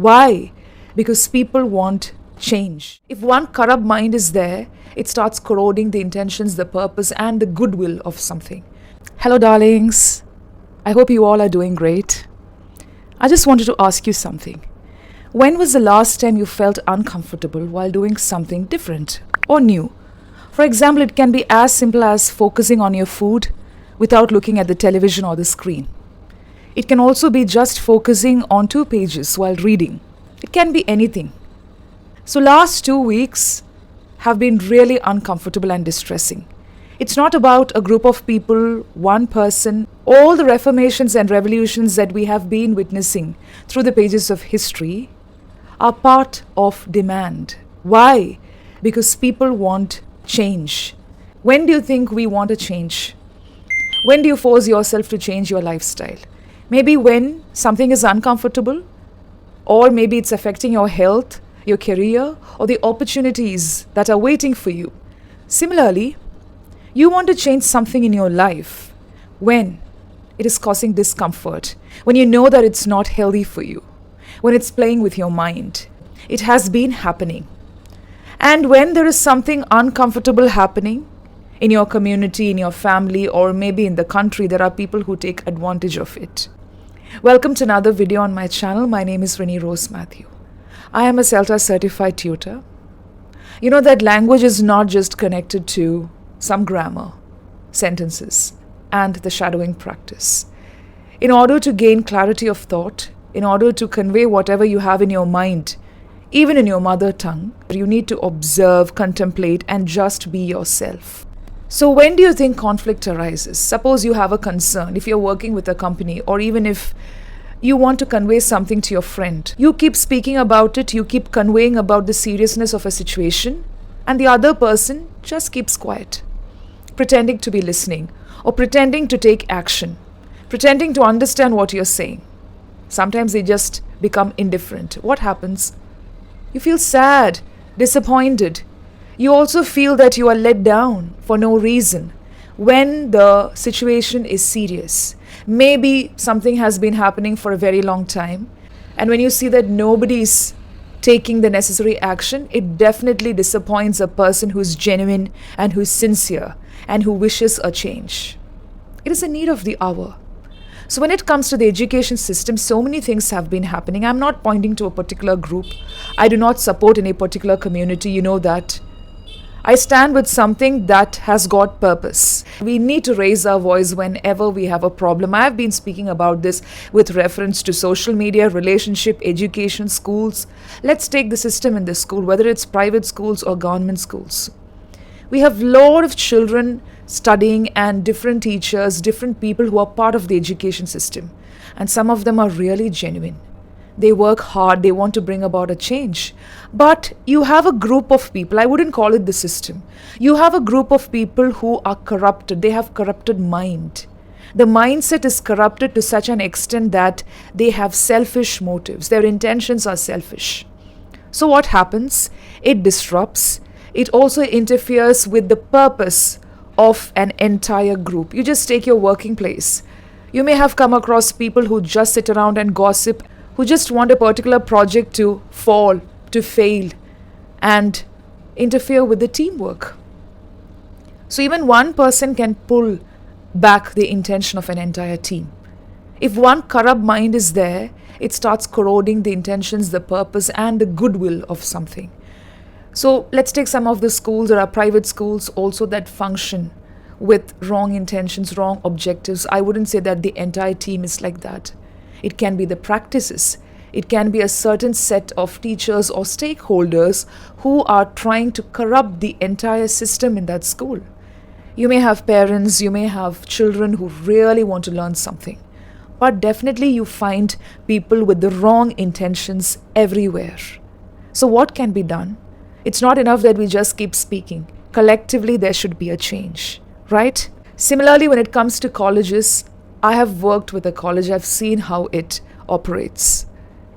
Why? Because people want change. If one corrupt mind is there, it starts corroding the intentions, the purpose, and the goodwill of something. Hello, darlings. I hope you all are doing great. I just wanted to ask you something. When was the last time you felt uncomfortable while doing something different or new? For example, it can be as simple as focusing on your food without looking at the television or the screen. It can also be just focusing on 2 pages while reading. It can be anything. So last 2 weeks have been really uncomfortable and distressing. It's not about a group of people, one person. All the reformations and revolutions that we have been witnessing through the pages of history are part of demand. Why? Because people want change. When do you think we want a change? When do you force yourself to change your lifestyle? Maybe when something is uncomfortable, or maybe it's affecting your health, your career, or the opportunities that are waiting for you. Similarly, you want to change something in your life when it is causing discomfort, when you know that it's not healthy for you, when it's playing with your mind. It has been happening. And when there is something uncomfortable happening in your community, in your family, or maybe in the country, there are people who take advantage of it. Welcome to another video on my channel. My name is Renee Rose Matthew. I am a CELTA certified tutor. You know that language is not just connected to some grammar, sentences, and the shadowing practice. In order to gain clarity of thought, in order to convey whatever you have in your mind, even in your mother tongue, you need to observe, contemplate, and just be yourself. So when do you think conflict arises? Suppose you have a concern, if you're working with a company, or even if you want to convey something to your friend. You keep speaking about it, you keep conveying about the seriousness of a situation, and the other person just keeps quiet, pretending to be listening, or pretending to take action, pretending to understand what you're saying. Sometimes they just become indifferent. What happens? You feel sad, disappointed. You also feel that you are let down for no reason when the situation is serious. Maybe something has been happening for a very long time, and when you see that nobody is taking the necessary action, it definitely disappoints a person who's genuine and who's sincere and who wishes a change. It is a need of the hour. So when it comes to the education system, so many things have been happening. I'm not pointing to a particular group. I do not support any particular community. You know that. I stand with something that has got purpose. We need to raise our voice whenever we have a problem. I have been speaking about this with reference to social media, relationship, education, schools. Let's take the system in the school, whether it's private schools or government schools. We have a lot of children studying and different teachers, different people who are part of the education system. And some of them are really genuine. They work hard, they want to bring about a change. But you have a group of people, I wouldn't call it the system. You have a group of people who are corrupted. They have corrupted mind. The mindset is corrupted to such an extent that they have selfish motives. Their intentions are selfish. So what happens? It disrupts. It also interferes with the purpose of an entire group. You just take your working place. You may have come across people who just sit around and gossip, who just want a particular project to fall, to fail, and interfere with the teamwork. So even one person can pull back the intention of an entire team. If one corrupt mind is there, it starts corroding the intentions, the purpose, and the goodwill of something. So let's take some of the schools. There are private schools also that function with wrong intentions, wrong objectives. I wouldn't say that the entire team is like that. It can be the practices. It can be a certain set of teachers or stakeholders who are trying to corrupt the entire system in that school. You may have parents, you may have children who really want to learn something. But definitely you find people with the wrong intentions everywhere. So what can be done? It's not enough that we just keep speaking. Collectively, there should be a change, right? Similarly, when it comes to colleges, I have worked with a college. I've seen how it operates.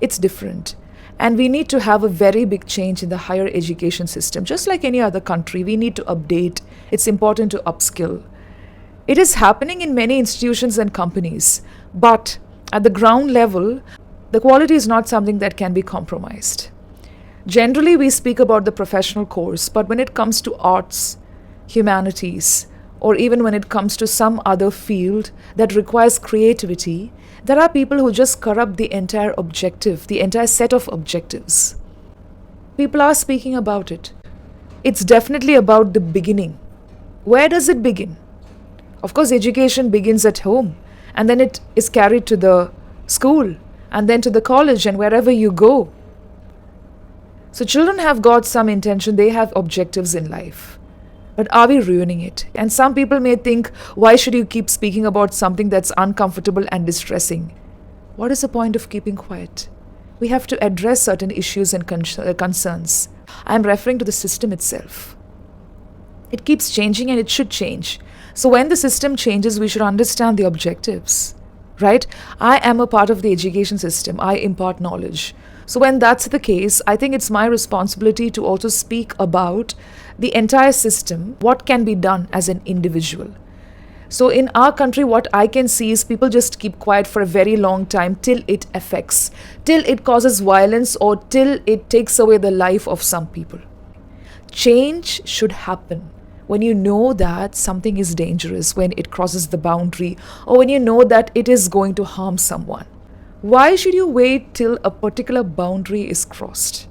It's different. And we need to have a very big change in the higher education system. Just like any other country, we need to update. It's important to upskill. It is happening in many institutions and companies. But at the ground level, The quality is not something that can be compromised. Generally, we speak about the professional course, but when it comes to arts, humanities, or even when it comes to some other field that requires creativity, there are people who just corrupt the entire objective, the entire set of objectives. People are speaking about it. It's definitely about the beginning. Where does it begin? Of course, education begins at home, and then it is carried to the school, and then to the college, and wherever you go. So children have got some intention, they have objectives in life. But are we ruining it? And some people may think, why should you keep speaking about something that's uncomfortable and distressing? What is the point of keeping quiet? We have to address certain issues and concerns. I am referring to the system itself. It keeps changing and it should change. So when the system changes, we should understand the objectives, right? I am a part of the education system. I impart knowledge. So when that's the case, I think it's my responsibility to also speak about the entire system, what can be done as an individual. So in our country, what I can see is people just keep quiet for a very long time till it affects, till it causes violence, or till it takes away the life of some people. Change should happen when you know that something is dangerous, when it crosses the boundary, or when you know that it is going to harm someone. Why should you wait till a particular boundary is crossed?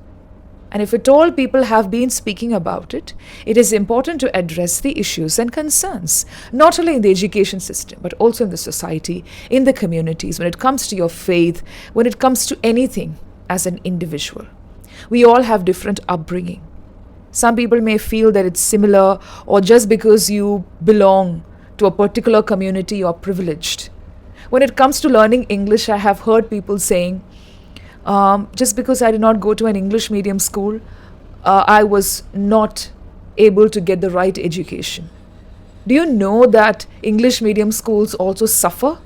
And if at all people have been speaking about it, it is important to address the issues and concerns, not only in the education system, but also in the society, in the communities, when it comes to your faith, when it comes to anything as an individual. We all have different upbringing. Some people may feel that it's similar, or just because you belong to a particular community, you're privileged. When it comes to learning English, I have heard people saying, just because I did not go to an English medium school, I was not able to get the right education. Do you know that English medium schools also suffer?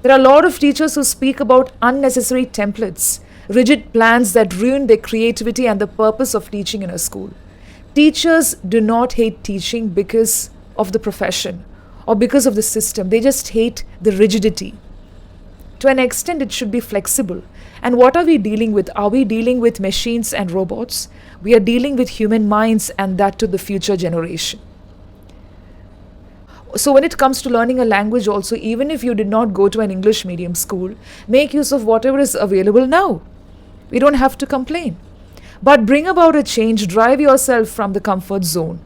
There are a lot of teachers who speak about unnecessary templates, rigid plans that ruin their creativity and the purpose of teaching in a school. Teachers do not hate teaching because of the profession or because of the system. They just hate the rigidity. To an extent, it should be flexible. And what are we dealing with? Are we dealing with machines and robots? We are dealing with human minds, and that to the future generation. So when it comes to learning a language also, even if you did not go to an English medium school, make use of whatever is available now. We don't have to complain. But bring about a change, drive yourself from the comfort zone.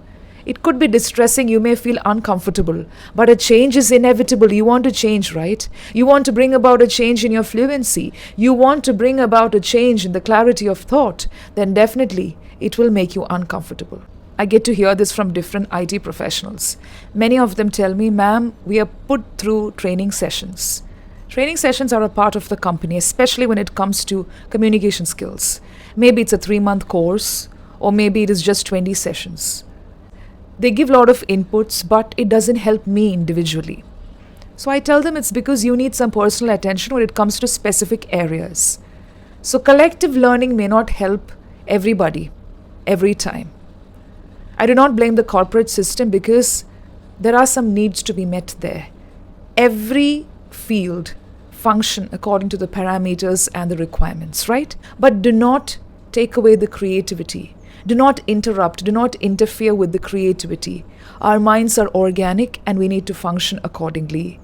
It could be distressing, you may feel uncomfortable, but a change is inevitable. You want to change, right? You want to bring about a change in your fluency. You want to bring about a change in the clarity of thought. Then definitely it will make you uncomfortable. I get to hear this from different IT professionals. Many of them tell me, ma'am, we are put through training sessions. Training sessions are a part of the company, especially when it comes to communication skills. Maybe it's a 3-month course, or maybe it is just 20 sessions. They give a lot of inputs, but it doesn't help me individually. So I tell them it's because you need some personal attention when it comes to specific areas. So collective learning may not help everybody every time. I do not blame the corporate system because there are some needs to be met there. Every field function according to the parameters and the requirements, right? But do not take away the creativity. Do not interrupt, do not interfere with the creativity. Our minds are organic and we need to function accordingly.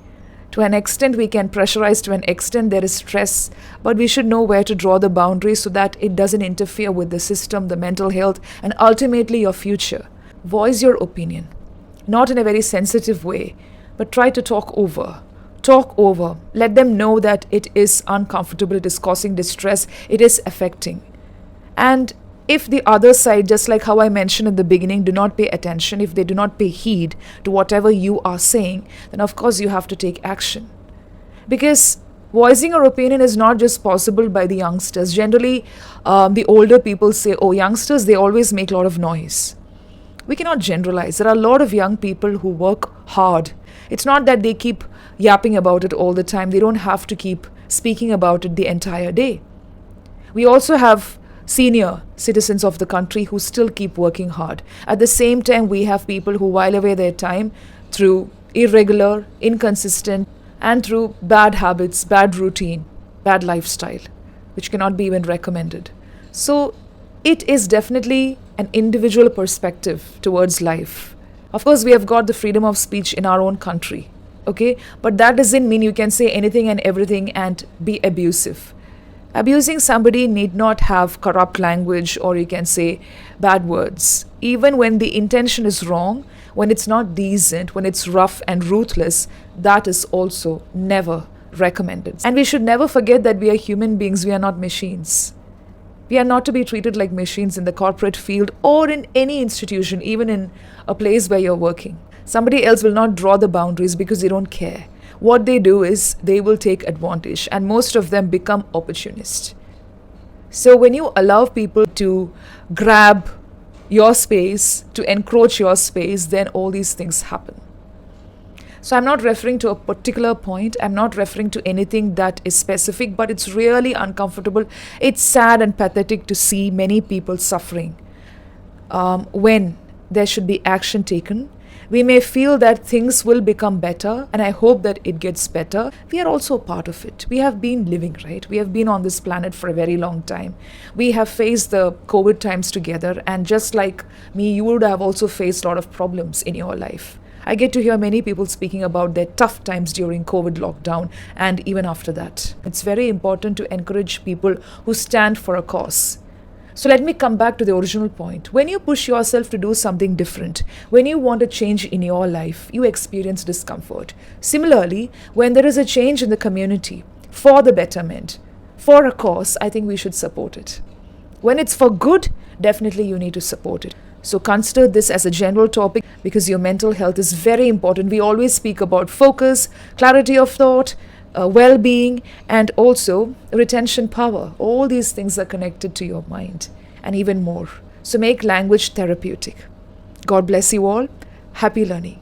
To an extent, we can pressurize, to an extent, there is stress, but we should know where to draw the boundaries so that it doesn't interfere with the system, the mental health, and ultimately your future. Voice your opinion, not in a very sensitive way, but try to talk over. Talk over. Let them know that it is uncomfortable, it is causing distress, it is affecting. And if the other side, just like how I mentioned in the beginning, do not pay attention, if they do not pay heed to whatever you are saying, then of course you have to take action. Because voicing your opinion is not just possible by the youngsters. Generally, the older people say, oh, youngsters, they always make a lot of noise. We cannot generalize. There are a lot of young people who work hard. It's not that they keep yapping about it all the time. They don't have to keep speaking about it the entire day. We also have senior citizens of the country who still keep working hard. At the same time, we have people who while away their time through irregular, inconsistent, and through bad habits, bad routine. bad lifestyle, which cannot be even recommended. So it is definitely an individual perspective towards life. Of course, we have got the freedom of speech in our own country, okay? But that doesn't mean you can say anything and everything and be abusive. Abusing somebody need not have corrupt language, or you can say bad words. Even when the intention is wrong, when it's not decent, when it's rough and ruthless, that is also never recommended. And we should never forget that we are human beings, we are not machines. We are not to be treated like machines in the corporate field or in any institution, even in a place where you're working. Somebody else will not draw the boundaries because they don't care. What they do is they will take advantage, and most of them become opportunists. So when you allow people to grab your space, to encroach your space, then all these things happen. So I'm not referring to a particular point. I'm not referring to anything that is specific, but it's really uncomfortable. It's sad and pathetic to see many people suffering when there should be action taken. We may feel that things will become better, and I hope that it gets better. We are also part of it. We have been living, right? We have been on this planet for a very long time. We have faced the COVID times together, and just like me, you would have also faced a lot of problems in your life. I get to hear many people speaking about their tough times during COVID lockdown and even after that. It's very important to encourage people who stand for a cause. So let me come back to the original point. When you push yourself to do something different, when you want a change in your life, you experience discomfort. Similarly, when there is a change in the community for the betterment, for a cause, I think we should support it. When it's for good, definitely you need to support it. So consider this as a general topic because your mental health is very important. We always speak about focus, clarity of thought, well-being, and also retention power. All these things are connected to your mind and even more. So make language therapeutic. God bless you all. Happy learning.